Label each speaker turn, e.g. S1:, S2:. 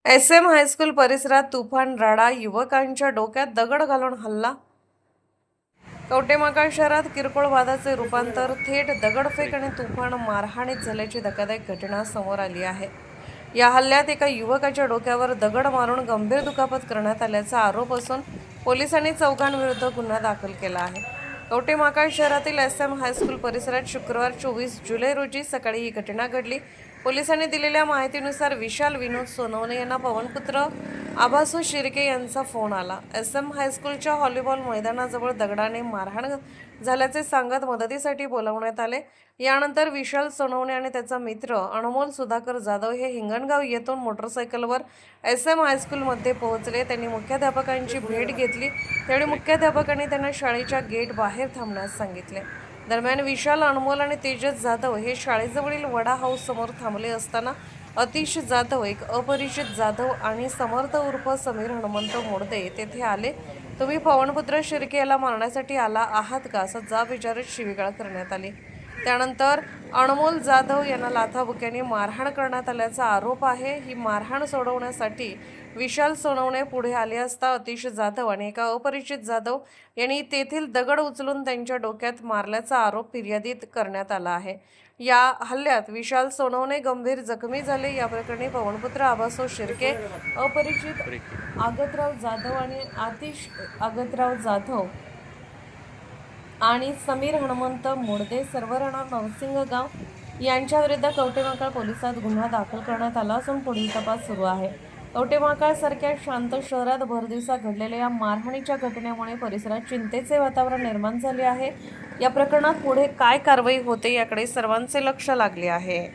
S1: SM. High school परिसरात तुफान राडा, युवकांच्या डोक्यात दगड घालून हल्ला. कवठेमहांकाळ शहरात किरकोळ वादाचे रूपांतर थेट दगडफेक आणि तुफान मारहाणीत झाल्याची धक्कादायक घटना समोर आली आहे. या हल्ल्यात एका युवकाच्या डोक्यावर दगड मारून गंभीर दुखापत करण्यात आल्याचा आरोप असून पोलिसांनी चौघांविरुद्ध गुन्हा दाखल केला आहे. कवठेमहांकाळ शहरातील एस.एम. हायस्कूल परिसरात शुक्रवार 24 जुलै रोजी सकाळी ही घटना घडली. पोलिसांनी दिलेल्या माहितीनुसार विशाल विनोद सोनवणे यांना पवनपुत्र आभासू शिर्के यांचा फोन आला. एस.एम. हायस्कूलच्या व्हॉलीबॉल मैदानाजवळ दगडाने मारहाण झाल्याचे सांगत मदतीसाठी बोलावण्यात आले. यानंतर विशाल सोनवणे आणि त्याचा मित्र अनमोल सुधाकर जाधव हे हिंगणगाव येथून मोटरसायकलवर एस.एम. हायस्कूलमध्ये पोहोचले. त्यांनी मुख्याध्यापकांची भेट घेतली. त्यावेळी मुख्याध्यापकांनी त्यांना शाळेच्या गेट बाहेर थांबण्यास सांगितले. दरम्यान विशाल, अनमोल आणि तेजस जाधव हे शाळेजवळील वडा हाऊस समोर थांबले असताना अतिश जाधव, एक अपरिचित जाधव आणि समर्थ उर्फ समीर हनुमंत मोडदे तेथे आले. तुम्ही पवनपुत्र शिर्के याला मारण्यासाठी आला आहात का, असा जाब विचारत शिवीगाळ करण्यात आली. त्यानंतर अनमोल जाधव यांना लाथाबुक्याने मारहाण करण्यात आल्याचा आरोप आहे. ही मारहाण सोडवण्यासाठी विशाल सोनवणे पुढे आले असता अतिश जाधव आणि एका अपरिचित जाधव यांनी तेथील दगड उचलून त्यांच्या डोक्यात मारल्याचा आरोप फिर्यादीत करण्यात आला आहे. या हल्ल्यात विशाल सोनवणे गंभीर जखमी झाले. या प्रकरणी पवनपुत्र आभासू शिर्के, अपरिचित आगतराव जाधव आणि आतिश आगतराव जाधव आणि समीर हनुमंत मोडदे सर्व राहणार नवसिंगगाव यांच्याविरुद्ध कवठेमहांकाळ पोलिसात गुन्हा दाखल करण्यात आला असून पुढील तपास सुरू आहे. कवठेमहांकाळ सारख्या शांत शहरात भरदिवसा घडलेल्या या मारहाणीच्या घटनेमुळे परिसरात चिंतेचे वातावरण निर्माण झाले आहे. या प्रकरणात पुढे काय कारवाई होते याकडे सर्वांचे लक्ष लागले आहे.